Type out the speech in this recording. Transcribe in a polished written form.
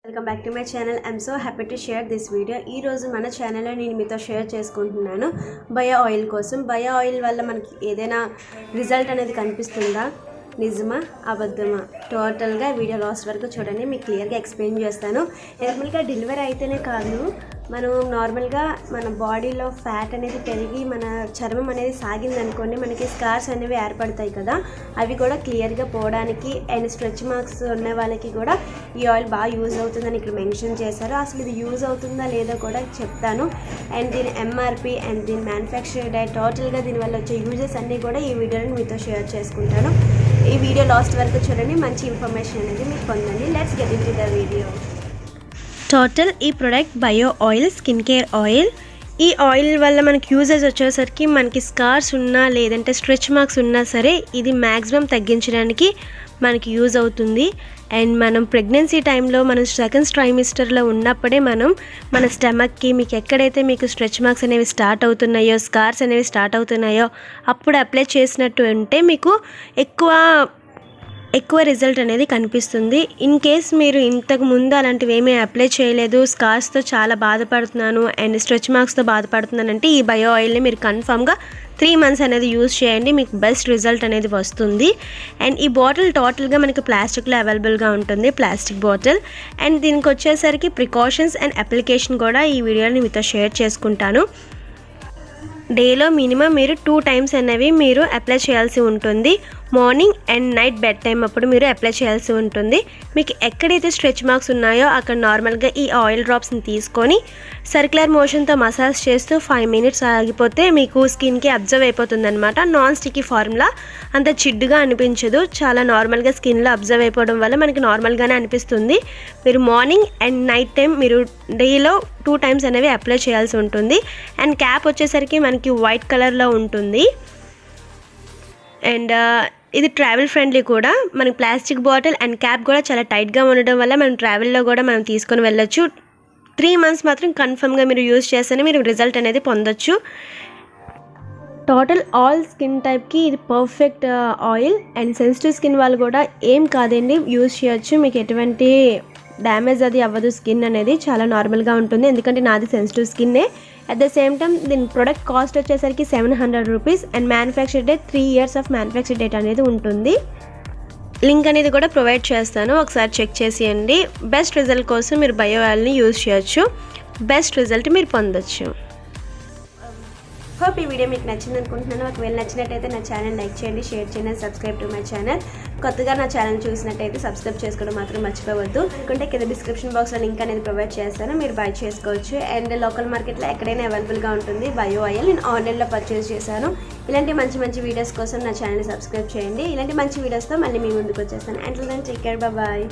Welcome back to my channel. I'm so happy to share this video. ఈరోజు మన ఛానల్లో నేను మీతో షేర్ చేసుకుంటున్నాను బయో ఆయిల్ కోసం. బయో ఆయిల్ వల్ల మనకి ఏదైనా రిజల్ట్ అనేది కనిపిస్తుందా, నిజమా అబద్ధమా, టోటల్గా వీడియో లాస్ట్ వరకు చూడండి, మీకు క్లియర్గా ఎక్స్ప్లెయిన్ చేస్తాను. నార్మల్గా డెలివరీ అయితేనే కాదు, మనం నార్మల్గా మన బాడీలో ఫ్యాట్ అనేది పెరిగి మన చర్మం అనేది సాగిందనుకోండి, మనకి స్కార్స్ అనేవి ఏర్పడతాయి కదా, అవి కూడా క్లియర్గా పోవడానికి అండ్ స్ట్రెచ్ మార్క్స్ ఉన్న వాళ్ళకి కూడా ఈ ఆయిల్ బాగా యూజ్ అవుతుందని ఇక్కడ మెన్షన్ చేశారు. అసలు ఇది యూజ్ అవుతుందా లేదో కూడా చెప్తాను. అండ్ దీని ఎంఆర్పి అండ్ దీని మ్యానుఫ్యాక్చర్ డేట్, టోటల్గా దీనివల్ల వచ్చే యూజెస్ అన్నీ కూడా ఈ వీడియోని మీతో షేర్ చేసుకుంటాను. ఈ వీడియో లాస్ట్ వరకు చూడండి, మంచి ఇన్ఫర్మేషన్ అనేది మీకు పొందండి. Let's get into the video. Total ఈ product bio oil, skin care oil. ఈ ఆయిల్ వల్ల మనకి యూజెస్ వచ్చేసరికి మనకి స్కార్స్ ఉన్నా లేదంటే స్ట్రెచ్ మార్క్స్ ఉన్నా సరే ఇది మ్యాక్సిమం తగ్గించడానికి మనకి యూజ్ అవుతుంది. అండ్ మనం ప్రెగ్నెన్సీ టైంలో మనం సెకండ్ ట్రైమిస్టర్లో ఉన్నప్పుడే మన స్టమక్కి మీకు ఎక్కడైతే మీకు స్ట్రెచ్ మార్క్స్ అనేవి స్టార్ట్ అవుతున్నాయో, స్కార్స్ అనేవి స్టార్ట్ అవుతున్నాయో అప్పుడు అప్లై చేసినట్టు ఉంటే మీకు ఎక్కువ రిజల్ట్ అనేది కనిపిస్తుంది. ఇన్ కేస్ మీరు ఇంతకు ముందు అలాంటివి ఏమీ అప్లై చేయలేదు, స్కార్స్తో చాలా బాధపడుతున్నాను అండ్ స్ట్రెచ్ మార్క్స్తో బాధపడుతున్నానంటే ఈ బయో ఆయిల్ని మీరు కన్ఫామ్గా 3 months అనేది యూజ్ చేయండి, మీకు బెస్ట్ రిజల్ట్ అనేది వస్తుంది. అండ్ ఈ బాటిల్ టోటల్గా మనకి ప్లాస్టిక్లో అవైలబుల్గా ఉంటుంది, ప్లాస్టిక్ బాటిల్. అండ్ దీనికి వచ్చేసరికి ప్రికాషన్స్ అండ్ అప్లికేషన్ కూడా ఈ వీడియోని మీతో షేర్ చేసుకుంటాను. డేలో మినిమం మీరు 2 times అనేవి మీరు అప్లై చేయాల్సి ఉంటుంది. Morning and night bed time అప్పుడు మీరు అప్లై చేయాల్సి ఉంటుంది. మీకు ఎక్కడైతే స్ట్రెచ్ మార్క్స్ ఉన్నాయో అక్కడ నార్మల్గా ఈ ఆయిల్ డ్రాప్స్ని తీసుకొని సర్క్యులర్ మోషన్తో మసాజ్ చేస్తూ 5 minutes ఆగిపోతే మీకు స్కిన్కి అబ్జర్వ్ అయిపోతుంది అనమాట. నాన్ స్టిక్కీ ఫార్ములా, అంత జిడ్డుగా అనిపించదు, చాలా నార్మల్గా స్కిన్లో అబ్జర్వ్ అయిపోవడం వల్ల మనకి నార్మల్గానే అనిపిస్తుంది. మీరు మార్నింగ్ అండ్ నైట్ టైం మీరు డేలో 2 times అనేవి అప్లై చేయాల్సి ఉంటుంది. అండ్ క్యాప్ వచ్చేసరికి మనకి వైట్ కలర్లో ఉంటుంది. అండ్ ఇది ట్రావెల్ ఫ్రెండ్లీ కూడా. మనకి ప్లాస్టిక్ బాటిల్ అండ్ క్యాప్ కూడా చాలా టైట్గా ఉండడం వల్ల మనం ట్రావెల్లో కూడా మనం తీసుకొని వెళ్ళొచ్చు. 3 months మాత్రం కన్ఫర్మ్గా మీరు యూజ్ చేస్తేనే మీరు రిజల్ట్ అనేది పొందొచ్చు. టోటల్ ఆల్ స్కిన్ టైప్కి ఇది perfect oil. And sensitive skin వాళ్ళు కూడా ఏం కాదండి, యూజ్ చేయొచ్చు, మీకు ఎటువంటి డ్యామేజ్ అది అవ్వదు. స్కిన్ అనేది చాలా నార్మల్గా ఉంటుంది, ఎందుకంటే నాది సెన్సిటివ్ స్కిన్నే. అట్ ద సేమ్ టైం దీని ప్రొడక్ట్ కాస్ట్ వచ్చేసరికి 700 rupees and manufacture date 3 years of manufacture date అనేది ఉంటుంది. లింక్ అనేది కూడా ప్రొవైడ్ చేస్తాను, ఒకసారి చెక్ చేసేయండి. బెస్ట్ రిజల్ట్ కోసం మీరు బయో ఆయిల్ని యూజ్ చేయొచ్చు, బెస్ట్ రిజల్ట్ మీరు పొందొచ్చు. హోప్ ఈ వీడియో మీకు నచ్చింది అనుకుంటున్నాను. ఒకవేళ నచ్చినట్టయితే నా ఛానల్ లైక్ చేయండి, షేర్ చేయండి, సబ్స్క్రైబ్ టు మై ఛానల్. కొత్తగా నా ఛానల్ చూసినట్టయితే సబ్స్క్రైబ్ చేసుకోవడం మాత్రం మర్చిపోవద్దు. అనుకుంటే కింద డిస్క్రిప్షన్ బాక్స్లో లింక్ అనేది ప్రొవైడ్ చేస్తాను, మీరు బై చేసుకోవచ్చు. అండ్ లోకల్ మార్కెట్లో ఎక్కడైనా అవైలబుల్గా ఉంటుంది బయో ఆయిల్. నేను ఆన్లైన్లో పర్చేస్ చేశాను. ఇలాంటి మంచి మంచి వీడియోస్ కోసం నా ఛానల్ని సబ్స్క్రైబ్ చేయండి. ఇలాంటి మంచి వీడియోస్తో మళ్ళీ మీ ముందుకు వచ్చేస్తాను. And then take care, bye.